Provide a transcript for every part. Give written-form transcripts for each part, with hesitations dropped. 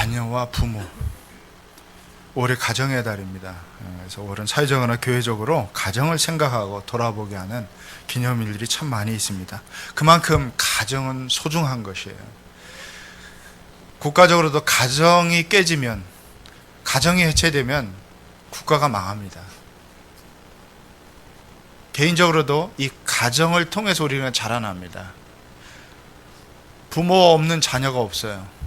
자녀와 부모, 5월이 가정의 달입니다. 그래서 5월은 사회적으로나 교회적으로 가정을 생각하고 돌아보게 하는 기념일들이 참 많이 있습니다. 그만큼 가정은 소중한 것이에요. 국가적으로도 가정이 깨지면, 가정이 해체되면 국가가 망합니다. 개인적으로도 이 가정을 통해서 우리는 자라납니다. 부모 없는 자녀가 없어요.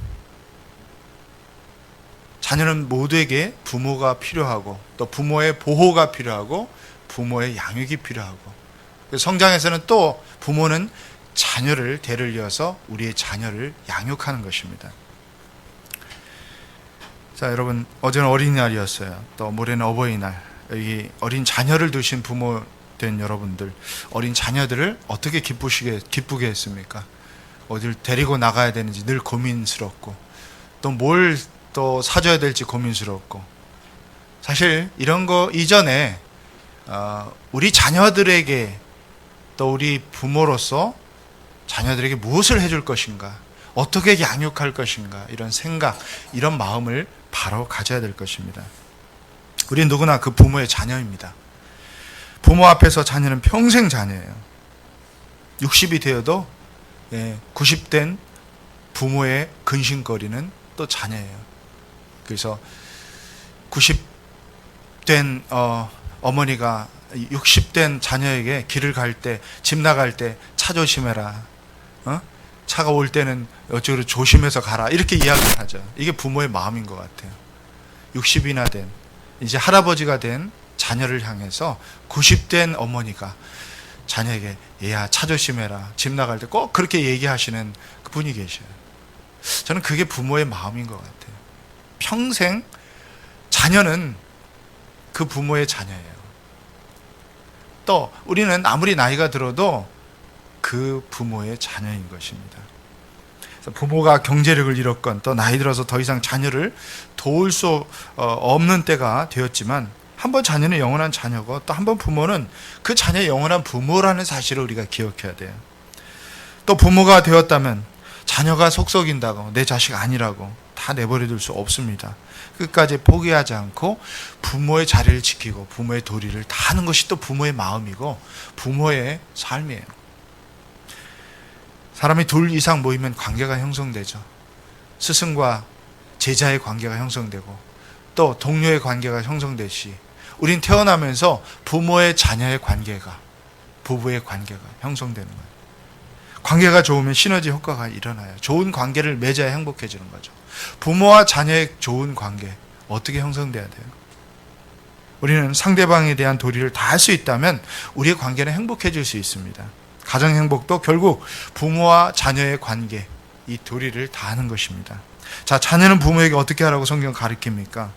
자녀는 모두에게 부모가 필요하고, 또 부모의 보호가 필요하고, 부모의 양육이 필요하고, 성장에서는 또 부모는 자녀를 대를 이어서 우리의 자녀를 양육하는 것입니다. 자, 여러분, 어제는 어린이날이었어요. 또 모레는 어버이날. 여기 어린 자녀를 두신 부모 된 여러분들, 어린 자녀들을 어떻게 기쁘게 했습니까? 어딜 데리고 나가야 되는지 늘 고민스럽고, 또 뭘 또 사줘야 될지 고민스럽고, 사실 이런 거 이전에 우리 자녀들에게, 또 우리 부모로서 자녀들에게 무엇을 해줄 것인가, 어떻게 양육할 것인가, 이런 생각, 이런 마음을 바로 가져야 될 것입니다. 우린 누구나 그 부모의 자녀입니다. 부모 앞에서 자녀는 평생 자녀예요. 60이 되어도 90된 부모의 근심거리는 또 자녀예요. 그래서 90된 어머니가 60된 자녀에게 길을 갈 때, 집 나갈 때 차 조심해라, 차가 올 때는 이쪽으로 조심해서 가라, 이렇게 이야기를 하죠. 이게 부모의 마음인 것 같아요. 60이나 된, 이제 할아버지가 된 자녀를 향해서 90된 어머니가 자녀에게 얘야 차 조심해라, 집 나갈 때 꼭 그렇게 얘기하시는 그분이 계셔요. 저는 그게 부모의 마음인 것 같아요. 평생 자녀는 그 부모의 자녀예요. 또 우리는 아무리 나이가 들어도 그 부모의 자녀인 것입니다. 부모가 경제력을 잃었건, 또 나이 들어서 더 이상 자녀를 도울 수 없는 때가 되었지만, 한번 자녀는 영원한 자녀고, 또 한번 부모는 그 자녀의 영원한 부모라는 사실을 우리가 기억해야 돼요. 또 부모가 되었다면 자녀가 속썩인다고 내 자식 아니라고 다 내버려 둘 수 없습니다. 끝까지 포기하지 않고 부모의 자리를 지키고 부모의 도리를 다하는 것이 또 부모의 마음이고 부모의 삶이에요. 사람이 둘 이상 모이면 관계가 형성되죠. 스승과 제자의 관계가 형성되고, 또 동료의 관계가 형성되시, 우린 태어나면서 부모의 자녀의 관계가, 부부의 관계가 형성되는 거예요. 관계가 좋으면 시너지 효과가 일어나요. 좋은 관계를 맺어야 행복해지는 거죠. 부모와 자녀의 좋은 관계, 어떻게 형성돼야 돼요? 우리는 상대방에 대한 도리를 다 할 수 있다면 우리의 관계는 행복해질 수 있습니다. 가정 행복도 결국 부모와 자녀의 관계, 이 도리를 다 하는 것입니다. 자, 자녀는 부모에게 어떻게 하라고 성경 가르칩니까?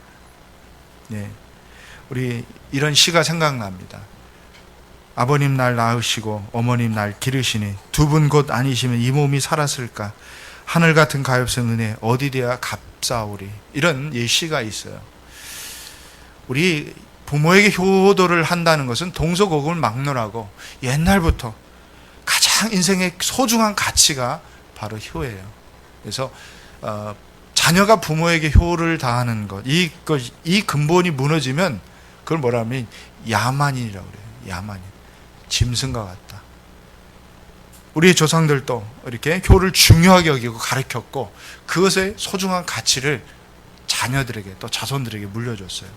우리 이런 시가 생각납니다. 아버님 날 낳으시고 어머님 날 기르시니 두 분 곧 아니시면 이 몸이 살았을까? 하늘 같은 가엾은 은혜 어디되야 값싸오리. 이런 시가 있어요. 우리 부모에게 효도를 한다는 것은 동서고금을 막론하고 옛날부터 가장 인생의 소중한 가치가 바로 효예요. 그래서 자녀가 부모에게 효를 다하는 것, 이 근본이 무너지면 그걸 뭐라 하면 야만인이라고 그래요. 야만인, 짐승과 같다. 우리의 조상들도 이렇게 효를 중요하게 여기고 가르쳤고, 그것의 소중한 가치를 자녀들에게, 또 자손들에게 물려줬어요.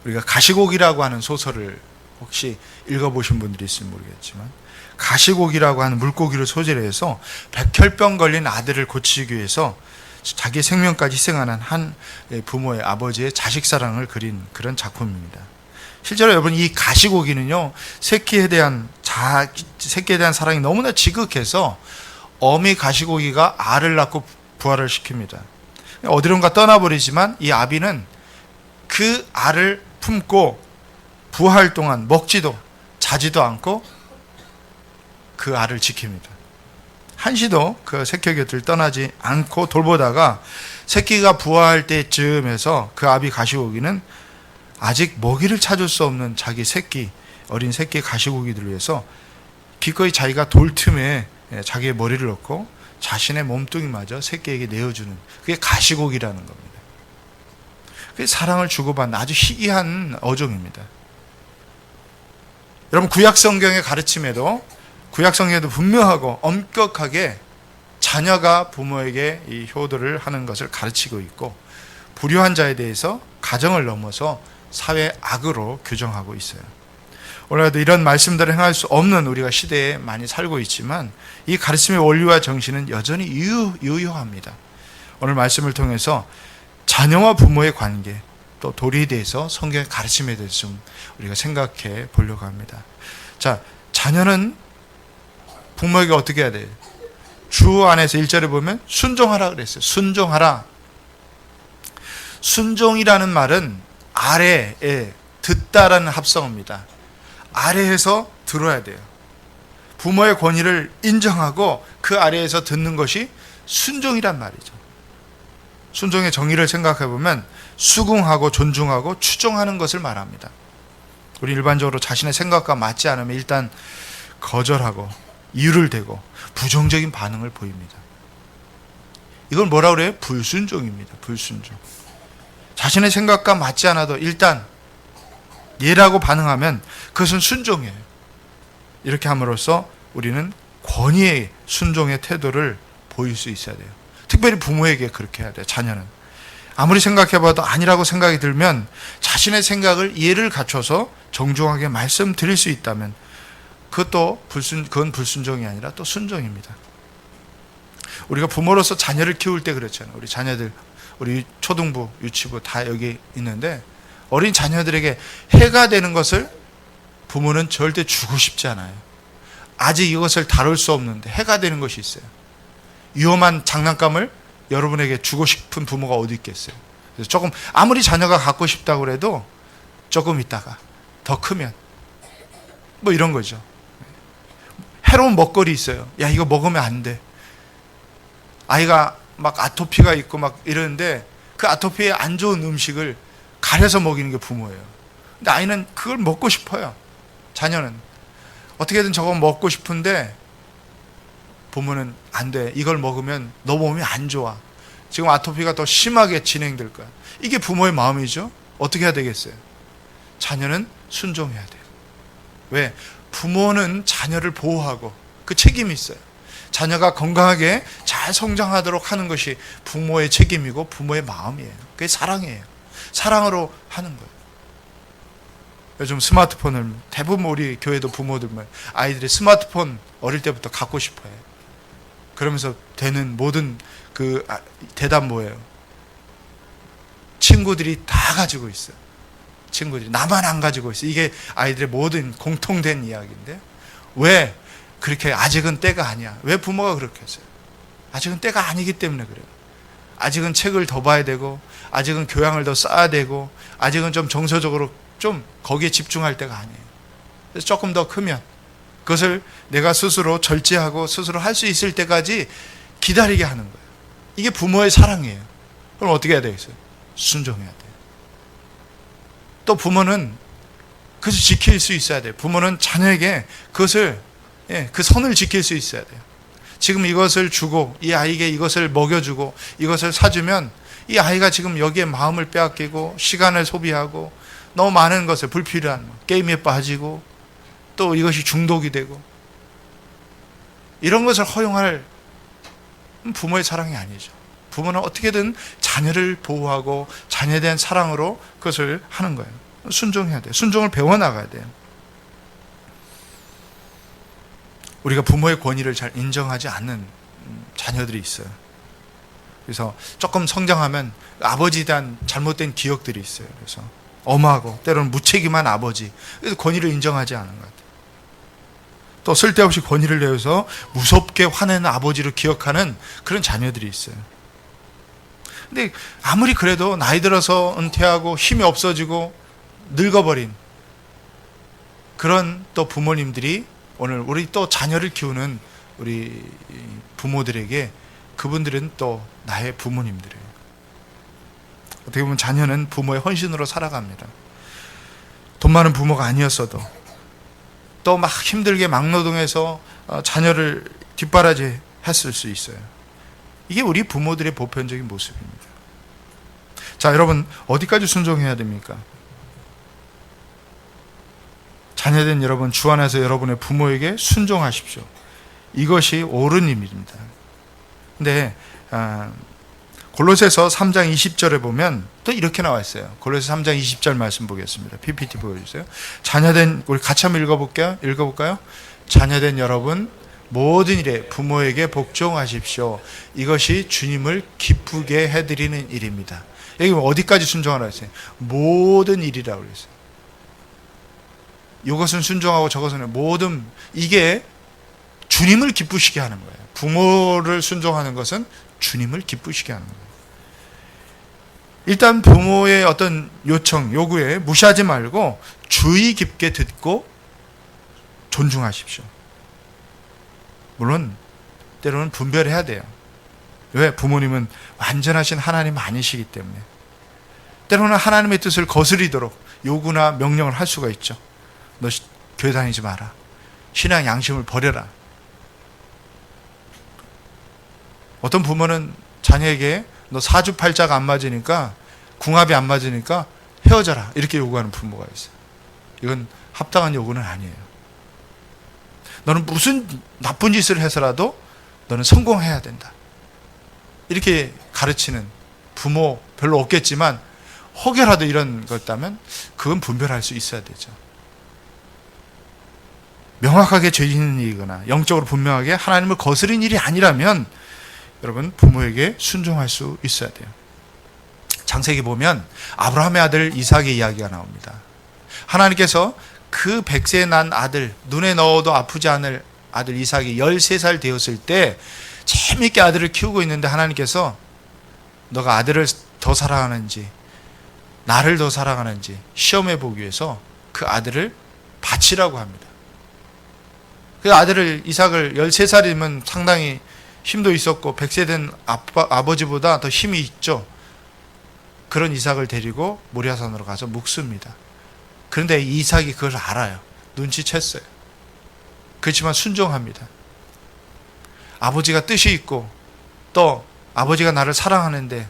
우리가 가시곡이라고 하는 소설을 혹시 읽어보신 분들이 있으면 모르겠지만, 가시곡이라고 하는 물고기를 소재로 해서 백혈병 걸린 아들을 고치기 위해서 자기 생명까지 희생하는 한 부모의, 아버지의 자식 사랑을 그린 그런 작품입니다. 실제로 여러분, 이 가시고기는요, 새끼에 대한 사랑이 너무나 지극해서 어미 가시고기가 알을 낳고 부화를 시킵니다. 어디론가 떠나버리지만 이 아비는 그 알을 품고 부화할 동안 먹지도 자지도 않고 그 알을 지킵니다. 한시도 그 새끼 곁을 떠나지 않고 돌보다가 새끼가 부화할 때쯤에서 그 아비 가시고기는 아직 먹이를 찾을 수 없는 자기 어린 새끼 가시고기들을 위해서 기꺼이 자기가 돌 틈에 자기의 머리를 넣고 자신의 몸뚱이마저 새끼에게 내어주는, 그게 가시곡이라는 겁니다. 그게 사랑을 주고받는 아주 희귀한 어종입니다. 여러분, 구약성경의 가르침에도 분명하고 엄격하게 자녀가 부모에게 이 효도를 하는 것을 가르치고 있고, 불효한 자에 대해서 가정을 넘어서 사회 악으로 규정하고 있어요. 오늘도 이런 말씀들을 행할 수 없는 우리가 시대에 많이 살고 있지만 이 가르침의 원리와 정신은 여전히 유효합니다. 오늘 말씀을 통해서 자녀와 부모의 관계, 또 도리에 대해서 성경의 가르침에 대해서 좀 우리가 생각해 보려고 합니다. 자, 자녀는 부모에게 어떻게 해야 돼요? 주 안에서 1절에 보면 순종하라 그랬어요. 순종하라. 순종이라는 말은 아래에 듣다라는 합성어입니다. 아래에서 들어야 돼요. 부모의 권위를 인정하고 그 아래에서 듣는 것이 순종이란 말이죠. 순종의 정의를 생각해 보면 수긍하고 존중하고 추종하는 것을 말합니다. 우리 일반적으로 자신의 생각과 맞지 않으면 일단 거절하고 이유를 대고 부정적인 반응을 보입니다. 이걸 뭐라 그래요? 불순종입니다. 불순종. 자신의 생각과 맞지 않아도 일단 예라고 반응하면 그것은 순종이에요. 이렇게 함으로써 우리는 권위의 순종의 태도를 보일 수 있어야 돼요. 특별히 부모에게 그렇게 해야 돼요. 자녀는 아무리 생각해봐도 아니라고 생각이 들면 자신의 생각을 예를 갖춰서 정중하게 말씀드릴 수 있다면 그건 불순종이 아니라 또 순종입니다. 우리가 부모로서 자녀를 키울 때 그렇잖아요. 우리 자녀들, 우리 초등부, 유치부 다 여기 있는데 어린 자녀들에게 해가 되는 것을 부모는 절대 주고 싶지 않아요. 아직 이것을 다룰 수 없는데 해가 되는 것이 있어요. 위험한 장난감을 여러분에게 주고 싶은 부모가 어디 있겠어요. 그래서 조금 아무리 자녀가 갖고 싶다고 해도 조금 있다가 더 크면 뭐 이런 거죠. 해로운 먹거리 있어요. 야, 이거 먹으면 안 돼. 아이가 막 아토피가 있고 막 이러는데 그 아토피에 안 좋은 음식을 가려서 먹이는 게 부모예요. 근데 아이는 그걸 먹고 싶어요. 자녀는 어떻게든 저거 먹고 싶은데 부모는 안 돼. 이걸 먹으면 너 몸이 안 좋아. 지금 아토피가 더 심하게 진행될 거야. 이게 부모의 마음이죠. 어떻게 해야 되겠어요? 자녀는 순종해야 돼요. 왜? 부모는 자녀를 보호하고 그 책임이 있어요. 자녀가 건강하게 잘 성장하도록 하는 것이 부모의 책임이고 부모의 마음이에요. 그게 사랑이에요. 사랑으로 하는 거예요. 요즘 스마트폰을 대부분 우리 교회도 부모들만 아이들이 스마트폰 어릴 때부터 갖고 싶어해요. 그러면서 되는 모든 그 대답 뭐예요? 친구들이 다 가지고 있어요. 친구들이 나만 안 가지고 있어요. 이게 아이들의 모든 공통된 이야기인데 왜 그렇게 아직은 때가 아니야? 왜 부모가 그렇게 했어요? 아직은 때가 아니기 때문에 그래요. 아직은 책을 더 봐야 되고 아직은 교양을 더 쌓아야 되고 아직은 좀 정서적으로 좀 거기에 집중할 때가 아니에요. 그래서 조금 더 크면 그것을 내가 스스로 절제하고 스스로 할 수 있을 때까지 기다리게 하는 거예요. 이게 부모의 사랑이에요. 그럼 어떻게 해야 되겠어요? 순종해야 돼요. 또 부모는 그것을 지킬 수 있어야 돼요. 부모는 자녀에게 그것을 그 선을 지킬 수 있어야 돼요. 지금 이것을 주고 이 아이에게 이것을 먹여주고 이것을 사주면 이 아이가 지금 여기에 마음을 빼앗기고 시간을 소비하고 너무 많은 것을 불필요한 게임에 빠지고 또 이것이 중독이 되고 이런 것을 허용할 부모의 사랑이 아니죠. 부모는 어떻게든 자녀를 보호하고 자녀에 대한 사랑으로 그것을 하는 거예요. 순종해야 돼요. 순종을 배워나가야 돼요. 우리가 부모의 권위를 잘 인정하지 않는 자녀들이 있어요. 그래서 조금 성장하면 아버지에 대한 잘못된 기억들이 있어요. 그래서 엄하고 때로는 무책임한 아버지, 그래서 권위를 인정하지 않은 것 같아요. 또 쓸데없이 권위를 내어서 무섭게 화내는 아버지로 기억하는 그런 자녀들이 있어요. 근데 아무리 그래도 나이 들어서 은퇴하고 힘이 없어지고 늙어버린 그런 또 부모님들이 오늘 우리 또 자녀를 키우는 우리 부모들에게 그분들은 또 나의 부모님들이에요. 어떻게 보면 자녀는 부모의 헌신으로 살아갑니다. 돈 많은 부모가 아니었어도 또 막 힘들게 막노동해서 자녀를 뒷바라지 했을 수 있어요. 이게 우리 부모들의 보편적인 모습입니다. 자, 여러분 어디까지 순종해야 됩니까? 자녀된 여러분, 주 안에서 여러분의 부모에게 순종하십시오. 이것이 옳은 일입니다. 근데 골로새서 3장 20절에 보면 또 이렇게 나와 있어요. 골로새 3장 20절 말씀 보겠습니다. PPT 보여주세요. 자녀된, 우리 같이 한번 읽어볼까요? 자녀된 여러분, 모든 일에 부모에게 복종하십시오. 이것이 주님을 기쁘게 해드리는 일입니다. 여기 어디까지 순종하라 했어요? 모든 일이라고 그랬어요. 이것은 순종하고 저것은 모든, 이게 주님을 기쁘시게 하는 거예요. 부모를 순종하는 것은 주님을 기쁘시게 하는 거예요. 일단 부모의 어떤 요청, 요구에 무시하지 말고 주의 깊게 듣고 존중하십시오. 물론 때로는 분별해야 돼요. 왜? 부모님은 완전하신 하나님 아니시기 때문에. 때로는 하나님의 뜻을 거스리도록 요구나 명령을 할 수가 있죠. 너 교회 다니지 마라. 신앙 양심을 버려라. 어떤 부모는 자녀에게 너 사주팔자가 안 맞으니까, 궁합이 안 맞으니까 헤어져라, 이렇게 요구하는 부모가 있어요. 이건 합당한 요구는 아니에요. 너는 무슨 나쁜 짓을 해서라도 너는 성공해야 된다, 이렇게 가르치는 부모 별로 없겠지만 혹여라도 이런 것 있다면 그건 분별할 수 있어야 되죠. 명확하게 죄 짓는 일이거나 영적으로 분명하게 하나님을 거스린 일이 아니라면 여러분 부모에게 순종할 수 있어야 돼요. 창세기 보면 아브라함의 아들 이삭의 이야기가 나옵니다. 하나님께서 그 100세에 난 아들, 눈에 넣어도 아프지 않을 아들 이삭이 13살 되었을 때 재미있게 아들을 키우고 있는데 하나님께서 너가 아들을 더 사랑하는지 나를 더 사랑하는지 시험해 보기 위해서 그 아들을 바치라고 합니다. 그 아들을, 이삭을 13살이면 상당히 힘도 있었고 100세 된 아버지보다 더 힘이 있죠. 그런 이삭을 데리고 모리아산으로 가서 묵습니다. 그런데 이삭이 그걸 알아요. 눈치챘어요. 그렇지만 순종합니다. 아버지가 뜻이 있고 또 아버지가 나를 사랑하는데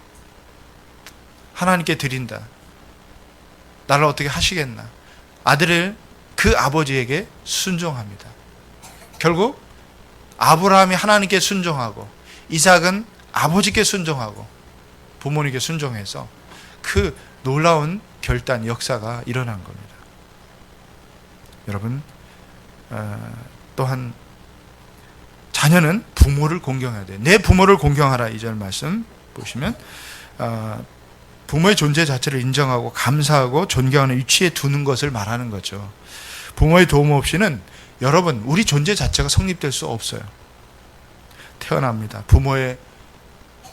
하나님께 드린다, 나를 어떻게 하시겠나. 아들을 그 아버지에게 순종합니다. 결국 아브라함이 하나님께 순종하고 이삭은 아버지께 순종하고 부모님께 순종해서 그 놀라운 결단, 역사가 일어난 겁니다. 여러분, 또한 자녀는 부모를 공경해야 돼요. 내 부모를 공경하라, 이 절 말씀 보시면 부모의 존재 자체를 인정하고 감사하고 존경하는 위치에 두는 것을 말하는 거죠. 부모의 도움 없이는 여러분, 우리 존재 자체가 성립될 수 없어요. 태어납니다. 부모의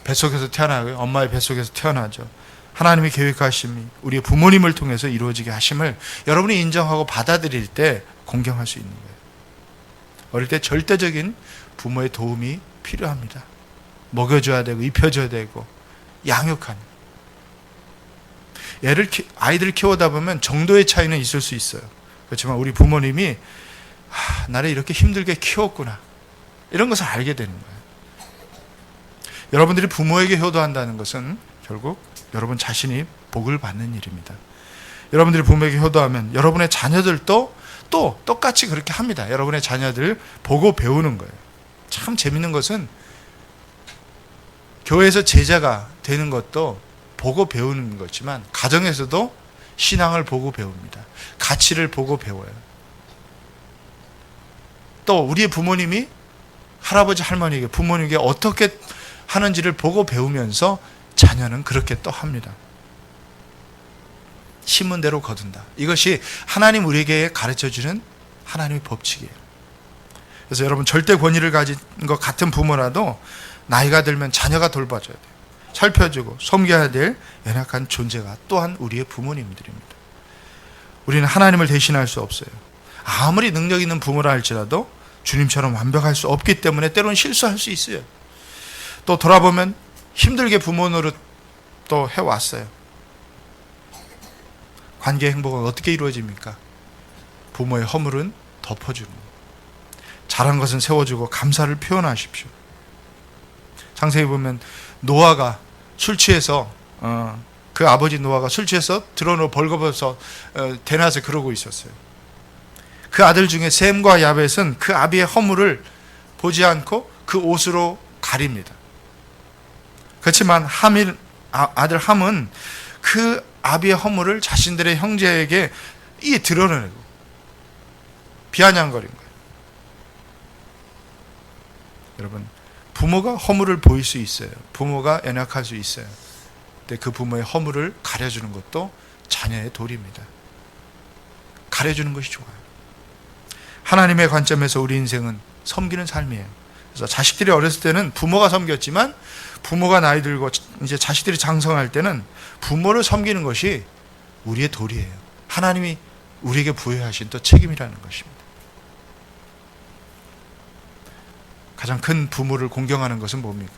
뱃속에서 태어나고요. 엄마의 뱃속에서 태어나죠. 하나님의 계획하심이 우리의 부모님을 통해서 이루어지게 하심을 여러분이 인정하고 받아들일 때 공경할 수 있는 거예요. 어릴 때 절대적인 부모의 도움이 필요합니다. 먹여줘야 되고 입혀줘야 되고 양육하는. 아이들을 키우다 보면 정도의 차이는 있을 수 있어요. 그렇지만 우리 부모님이 나를 이렇게 힘들게 키웠구나, 이런 것을 알게 되는 거예요. 여러분들이 부모에게 효도한다는 것은 결국 여러분 자신이 복을 받는 일입니다. 여러분들이 부모에게 효도하면 여러분의 자녀들도 또 똑같이 그렇게 합니다. 여러분의 자녀들 보고 배우는 거예요. 참 재밌는 것은 교회에서 제자가 되는 것도 보고 배우는 거지만 가정에서도 신앙을 보고 배웁니다. 가치를 보고 배워요. 또 우리의 부모님이 할아버지 할머니에게, 부모님에게 어떻게 하는지를 보고 배우면서 자녀는 그렇게 또 합니다. 심은 대로 거둔다. 이것이 하나님 우리에게 가르쳐주는 하나님의 법칙이에요. 그래서 여러분, 절대 권위를 가진 것 같은 부모라도 나이가 들면 자녀가 돌봐줘야 돼요. 살펴주고 섬겨야 될 연약한 존재가 또한 우리의 부모님들입니다. 우리는 하나님을 대신할 수 없어요. 아무리 능력 있는 부모라 할지라도 주님처럼 완벽할 수 없기 때문에 때로는 실수할 수 있어요. 또 돌아보면 힘들게 부모 노릇 또 해왔어요. 관계 행복은 어떻게 이루어집니까? 부모의 허물은 덮어주는 거예요. 잘한 것은 세워주고 감사를 표현하십시오. 창세기 보면 노아가 술 취해서 그 아버지 노아가 술 취해서 드러누워 벌거벗어 대낮에 그러고 있었어요. 그 아들 중에 셈과 야벳은 그 아비의 허물을 보지 않고 그 옷으로 가립니다. 그렇지만 아들 함은 그 아비의 허물을 자신들의 형제에게 드러내고 비아냥거린 거예요. 여러분, 부모가 허물을 보일 수 있어요. 부모가 연약할 수 있어요. 근데 그 부모의 허물을 가려주는 것도 자녀의 도리입니다. 가려주는 것이 좋아요. 하나님의 관점에서 우리 인생은 섬기는 삶이에요. 그래서 자식들이 어렸을 때는 부모가 섬겼지만 부모가 나이 들고 이제 자식들이 장성할 때는 부모를 섬기는 것이 우리의 도리예요. 하나님이 우리에게 부여하신 또 책임이라는 것입니다. 가장 큰 부모를 공경하는 것은 뭡니까?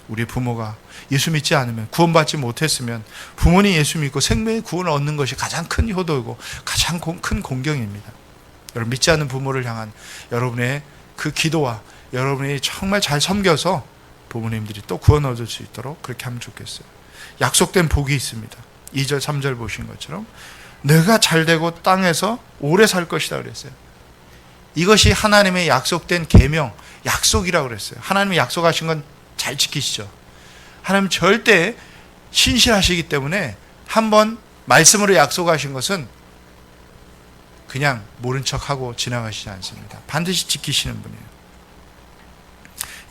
우리 부모가 예수 믿지 않으면, 구원받지 못했으면 부모님 예수 믿고 생명의 구원을 얻는 것이 가장 큰 효도이고 가장 큰 공경입니다. 여러분, 믿지 않는 부모를 향한 여러분의 그 기도와 여러분이 정말 잘 섬겨서 부모님들이 또 구원 얻을 수 있도록 그렇게 하면 좋겠어요. 약속된 복이 있습니다. 2절 3절 보신 것처럼 내가 잘되고 땅에서 오래 살 것이다 그랬어요. 이것이 하나님의 약속된 계명, 약속이라고 그랬어요. 하나님이 약속하신 건 잘 지키시죠. 하나님 절대 신실하시기 때문에 한번 말씀으로 약속하신 것은 그냥 모른 척하고 지나가시지 않습니다. 반드시 지키시는 분이에요.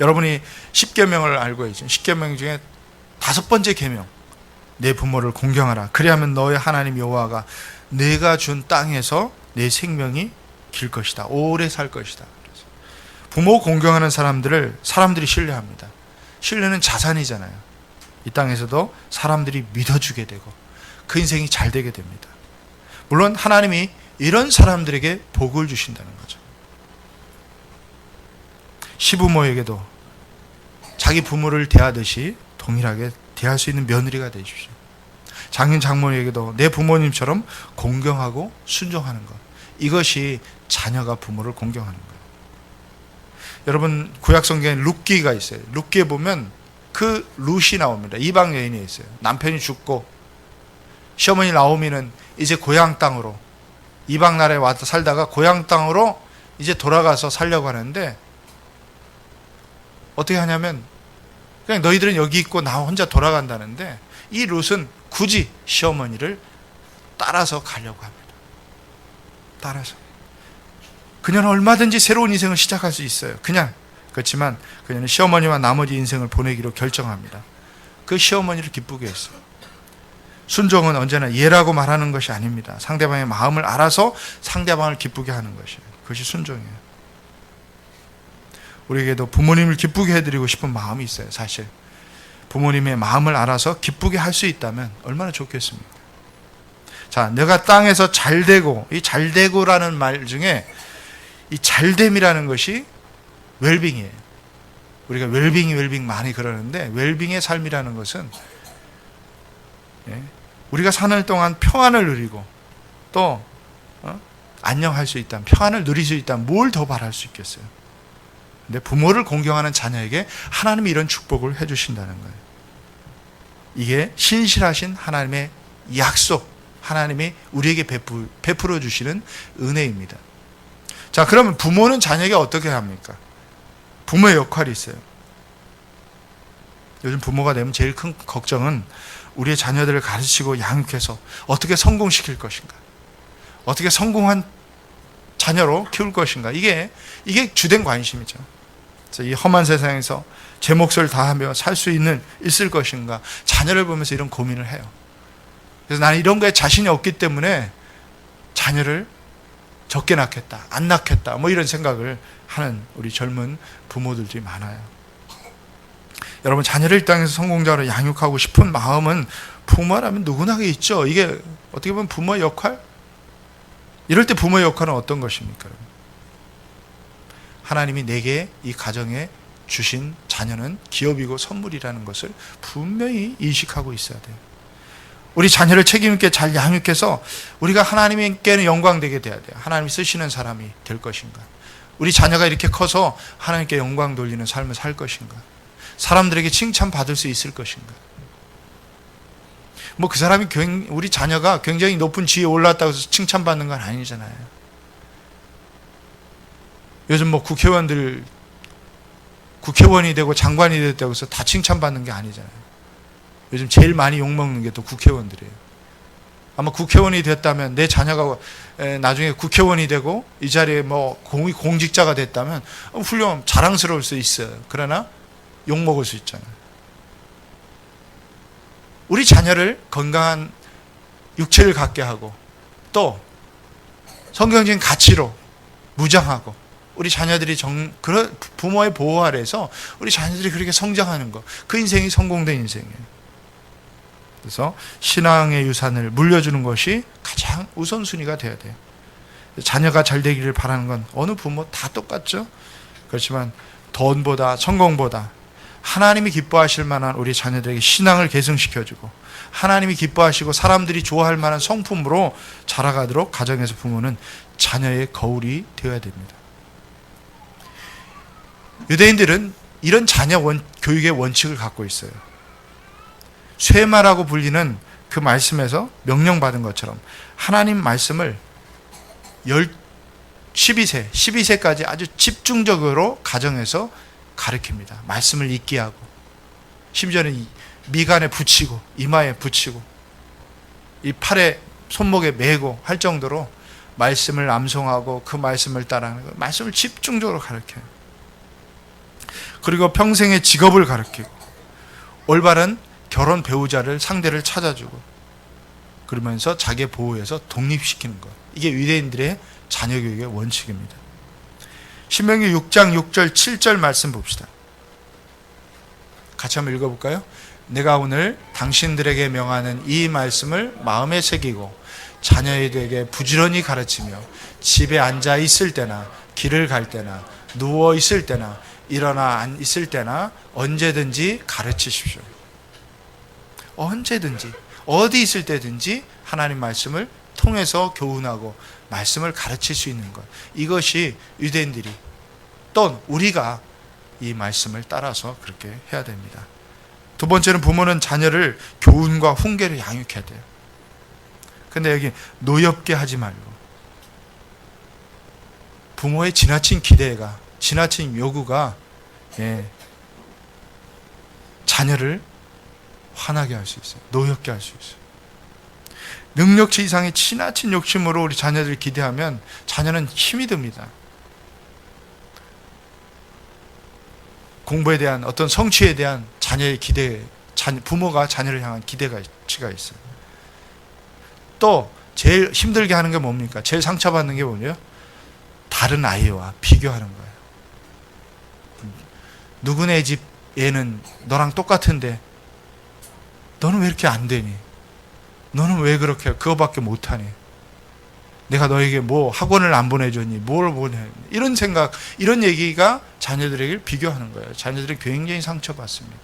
여러분이 10계명을 알고 계시죠. 10계명 중에 5번째 계명, 내 부모를 공경하라. 그리하면 너의 하나님 여호와가 내가 준 땅에서 내 생명이 길 것이다. 오래 살 것이다. 부모 공경하는 사람들이 신뢰합니다. 신뢰는 자산이잖아요. 이 땅에서도 사람들이 믿어주게 되고 그 인생이 잘 되게 됩니다. 물론 하나님이 이런 사람들에게 복을 주신다는 거죠. 시부모에게도 자기 부모를 대하듯이 동일하게 대할 수 있는 며느리가 되십시오. 장인 장모에게도 내 부모님처럼 공경하고 순종하는 것, 이것이 자녀가 부모를 공경하는 거예요. 여러분, 구약 성경에 룻기가 있어요. 룻기에 보면 그 룻이 나옵니다. 이방 여인이 있어요. 남편이 죽고 시어머니 나오미는 이제 고향 땅으로, 이방 나라에 와서 살다가 고향 땅으로 이제 돌아가서 살려고 하는데 어떻게 하냐면 그냥 너희들은 여기 있고 나 혼자 돌아간다는데 이 룻은 굳이 시어머니를 따라서 가려고 합니다. 따라서. 그녀는 얼마든지 새로운 인생을 시작할 수 있어요. 그렇지만 그녀는 시어머니와 나머지 인생을 보내기로 결정합니다. 그 시어머니를 기쁘게 했어요. 순종은 언제나 예라고 말하는 것이 아닙니다. 상대방의 마음을 알아서 상대방을 기쁘게 하는 것이에요. 그것이 순종이에요. 우리에게도 부모님을 기쁘게 해드리고 싶은 마음이 있어요. 사실 부모님의 마음을 알아서 기쁘게 할 수 있다면 얼마나 좋겠습니까? 자, 내가 땅에서 잘되고, 이 잘되고라는 말 중에 이 잘됨이라는 것이 웰빙이에요. 우리가 웰빙 많이 그러는데 웰빙의 삶이라는 것은 우리가 사는 동안 평안을 누리고 또 안녕할 수 있다면, 평안을 누릴 수 있다면 뭘 더 바랄 수 있겠어요? 근데 부모를 공경하는 자녀에게 하나님이 이런 축복을 해주신다는 거예요. 이게 신실하신 하나님의 약속, 하나님이 우리에게 베풀어 주시는 은혜입니다. 자, 그러면 부모는 자녀에게 어떻게 합니까? 부모의 역할이 있어요. 요즘 부모가 되면 제일 큰 걱정은 우리의 자녀들을 가르치고 양육해서 어떻게 성공시킬 것인가, 어떻게 성공한 자녀로 키울 것인가, 이게 주된 관심이죠. 이 험한 세상에서 제 몫을 다하며 살 수 있을 것인가, 자녀를 보면서 이런 고민을 해요. 그래서 나는 이런 거에 자신이 없기 때문에 자녀를 적게 낳겠다, 안 낳겠다, 뭐 이런 생각을 하는 우리 젊은 부모들이 많아요. 여러분, 자녀를 이 땅에서 성공자로 양육하고 싶은 마음은 부모라면 누구나 있죠. 이게 어떻게 보면 부모의 역할? 이럴 때 부모의 역할은 어떤 것입니까? 하나님이 내게 이 가정에 주신 자녀는 기업이고 선물이라는 것을 분명히 인식하고 있어야 돼요. 우리 자녀를 책임 있게 잘 양육해서 우리가 하나님께는 영광되게 돼야 돼요. 하나님이 쓰시는 사람이 될 것인가? 우리 자녀가 이렇게 커서 하나님께 영광 돌리는 삶을 살 것인가? 사람들에게 칭찬받을 수 있을 것인가? 뭐 그 사람이 우리 자녀가 굉장히 높은 지위에 올랐다고 해서 칭찬받는 건 아니잖아요. 요즘 뭐 국회의원이 되고 장관이 됐다고 해서 다 칭찬받는 게 아니잖아요. 요즘 제일 많이 욕먹는 게 또 국회의원들이에요. 아마 국회의원이 됐다면, 내 자녀가 나중에 국회의원이 되고 이 자리에 뭐 공직자가 됐다면 훌륭한, 자랑스러울 수 있어요. 그러나 욕먹을 수 있잖아요. 우리 자녀를 건강한 육체를 갖게 하고 또 성경적인 가치로 무장하고 우리 자녀들이 그런 부모의 보호 아래에서 우리 자녀들이 그렇게 성장하는 거, 그 인생이 성공된 인생이에요. 그래서 신앙의 유산을 물려주는 것이 가장 우선순위가 되어야 돼요. 자녀가 잘 되기를 바라는 건 어느 부모 다 똑같죠. 그렇지만 돈보다 성공보다 하나님이 기뻐하실 만한 우리 자녀들에게 신앙을 계승시켜주고 하나님이 기뻐하시고 사람들이 좋아할 만한 성품으로 자라가도록 가정에서 부모는 자녀의 거울이 되어야 됩니다. 유대인들은 이런 자녀 교육의 원칙을 갖고 있어요. 쇠마라고 불리는 그 말씀에서 명령받은 것처럼 하나님 말씀을 12세까지 아주 집중적으로 가정에서 가르칩니다. 말씀을 읽게 하고 심지어는 미간에 붙이고 이마에 붙이고 이 팔에 손목에 메고 할 정도로 말씀을 암송하고 그 말씀을 따라하는 거예요. 말씀을 집중적으로 가르쳐요. 그리고 평생의 직업을 가르치고 올바른 결혼 배우자를 상대를 찾아주고 그러면서 자기 보호해서 독립시키는 것. 이게 유대인들의 자녀 교육의 원칙입니다. 신명기 6장 6절 7절 말씀 봅시다. 같이 한번 읽어볼까요? 내가 오늘 당신들에게 명하는 이 말씀을 마음에 새기고 자녀에게 부지런히 가르치며 집에 앉아 있을 때나 길을 갈 때나 누워 있을 때나 일어나 있을 때나 언제든지 가르치십시오. 언제든지 어디 있을 때든지 하나님 말씀을 통해서 교훈하고 말씀을 가르칠 수 있는 것. 이것이 유대인들이 또 우리가 이 말씀을 따라서 그렇게 해야 됩니다. 두 번째는 부모는 자녀를 교훈과 훈계를 양육해야 돼요. 근데 여기 노엽게 하지 말고 부모의 지나친 기대가, 지나친 요구가 자녀를 화나게 할 수 있어요. 노엽게 할 수 있어요. 능력치 이상의 지나친 욕심으로 우리 자녀들을 기대하면 자녀는 힘이 듭니다. 공부에 대한 어떤 성취에 대한 자녀의 기대, 부모가 자녀를 향한 기대가치가 있어요. 또 제일 힘들게 하는 게 뭡니까? 제일 상처받는 게 뭐예요? 다른 아이와 비교하는 거예요. 누구네 집 애는 너랑 똑같은데 너는 왜 이렇게 안 되니? 너는 왜 그렇게 그거밖에 못하니? 내가 너에게 뭐 학원을 안 보내줬니? 뭘 보내? 이런 생각, 이런 얘기가 자녀들에게 비교하는 거예요. 자녀들이 굉장히 상처받습니다.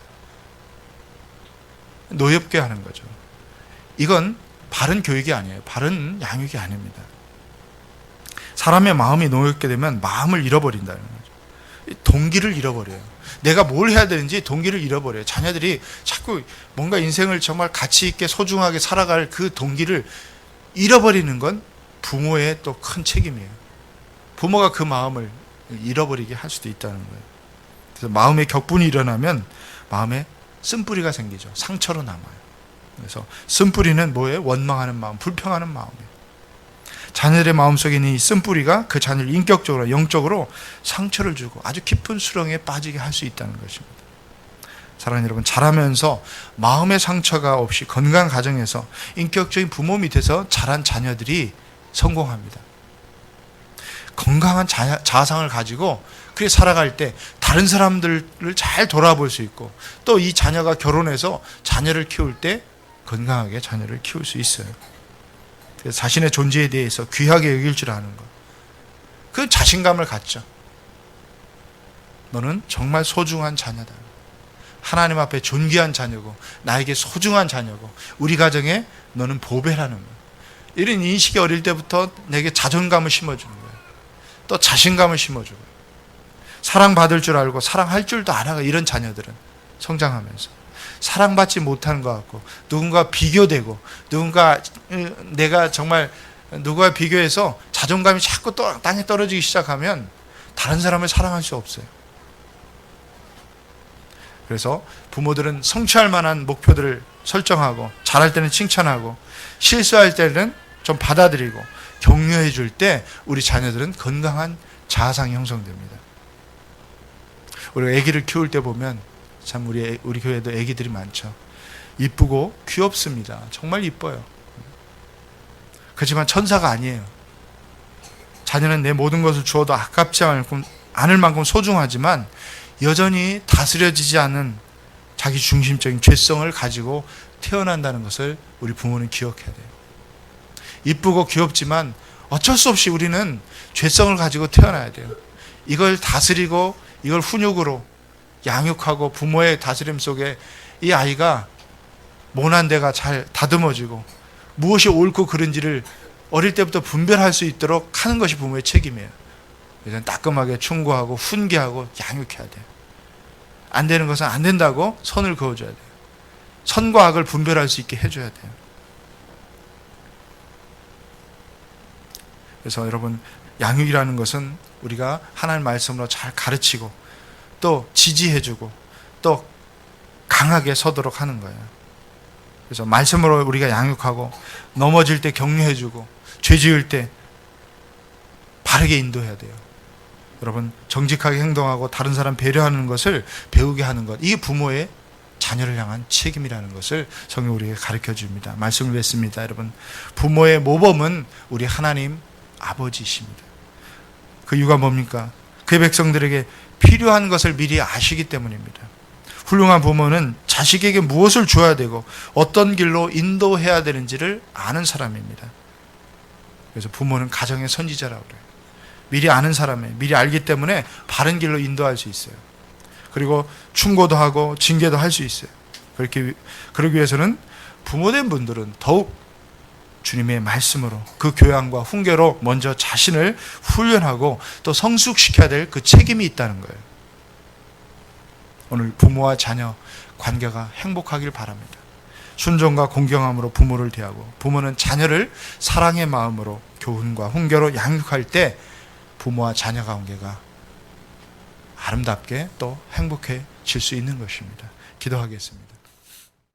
노엽게 하는 거죠. 이건 바른 교육이 아니에요. 바른 양육이 아닙니다. 사람의 마음이 노엽게 되면 마음을 잃어버린다는 거죠. 동기를 잃어버려요. 내가 뭘 해야 되는지 동기를 잃어버려요. 자녀들이 자꾸 뭔가 인생을 정말 가치 있게 소중하게 살아갈 그 동기를 잃어버리는 건 부모의 또 큰 책임이에요. 부모가 그 마음을 잃어버리게 할 수도 있다는 거예요. 그래서 마음의 격분이 일어나면 마음에 쓴뿌리가 생기죠. 상처로 남아요. 그래서 쓴뿌리는 뭐예요? 원망하는 마음, 불평하는 마음이에요. 자녀들의 마음속에 있는 이 쓴뿌리가 그 자녀를 인격적으로, 영적으로 상처를 주고 아주 깊은 수렁에 빠지게 할 수 있다는 것입니다. 사랑하는 여러분, 자라면서 마음의 상처가 없이 건강한 가정에서 인격적인 부모 밑에서 자란 자녀들이 성공합니다. 건강한 자아상을 가지고 그렇게 살아갈 때 다른 사람들을 잘 돌아볼 수 있고 또 이 자녀가 결혼해서 자녀를 키울 때 건강하게 자녀를 키울 수 있어요. 그래서 자신의 존재에 대해서 귀하게 여길 줄 아는 것. 그 자신감을 갖죠. 너는 정말 소중한 자녀다. 하나님 앞에 존귀한 자녀고 나에게 소중한 자녀고 우리 가정에 너는 보배라는 것. 이런 인식이 어릴 때부터 내게 자존감을 심어주는 거예요. 또 자신감을 심어주고 사랑받을 줄 알고 사랑할 줄도 알아가. 이런 자녀들은 성장하면서 사랑받지 못하는 것 같고 누군가 비교되고 누군가 내가 정말 누구와 비교해서 자존감이 자꾸 땅에 떨어지기 시작하면 다른 사람을 사랑할 수 없어요. 그래서 부모들은 성취할 만한 목표들을 설정하고 잘할 때는 칭찬하고 실수할 때는 좀 받아들이고 격려해 줄 때 우리 자녀들은 건강한 자아상이 형성됩니다. 우리가 아기를 키울 때 보면 참 우리 교회도 아기들이 많죠. 이쁘고 귀엽습니다. 정말 이뻐요. 그렇지만 천사가 아니에요. 자녀는 내 모든 것을 주어도 아깝지 않을 만큼 소중하지만 여전히 다스려지지 않은 자기 중심적인 죄성을 가지고 태어난다는 것을 우리 부모는 기억해야 돼요. 이쁘고 귀엽지만 어쩔 수 없이 우리는 죄성을 가지고 태어나야 돼요. 이걸 다스리고 이걸 훈육으로 양육하고 부모의 다스림 속에 이 아이가 모난 데가 잘 다듬어지고 무엇이 옳고 그른지를 어릴 때부터 분별할 수 있도록 하는 것이 부모의 책임이에요. 그래서 따끔하게 충고하고 훈계하고 양육해야 돼요. 안 되는 것은 안 된다고 선을 그어줘야 돼요. 선과 악을 분별할 수 있게 해줘야 돼요. 그래서 여러분, 양육이라는 것은 우리가 하나님 말씀으로 잘 가르치고 또 지지해주고 또 강하게 서도록 하는 거예요. 그래서 말씀으로 우리가 양육하고 넘어질 때 격려해주고 죄 지을 때 바르게 인도해야 돼요. 여러분, 정직하게 행동하고 다른 사람 배려하는 것을 배우게 하는 것, 이게 부모의 자녀를 향한 책임이라는 것을 성경 우리에게 가르쳐 줍니다. 말씀을 뵙습니다. 여러분, 부모의 모범은 우리 하나님 아버지이십니다. 그 이유가 뭡니까? 그의 백성들에게 필요한 것을 미리 아시기 때문입니다. 훌륭한 부모는 자식에게 무엇을 줘야 되고 어떤 길로 인도해야 되는지를 아는 사람입니다. 그래서 부모는 가정의 선지자라고 그래요. 미리 아는 사람이에요. 미리 알기 때문에 바른 길로 인도할 수 있어요. 그리고 충고도 하고 징계도 할 수 있어요. 그러기 위해서는 부모된 분들은 더욱 주님의 말씀으로 그 교양과 훈계로 먼저 자신을 훈련하고 또 성숙시켜야 될 그 책임이 있다는 거예요. 오늘 부모와 자녀 관계가 행복하길 바랍니다. 순종과 공경함으로 부모를 대하고 부모는 자녀를 사랑의 마음으로 교훈과 훈계로 양육할 때 부모와 자녀 관계가 아름답게 또 행복해질 수 있는 것입니다. 기도하겠습니다.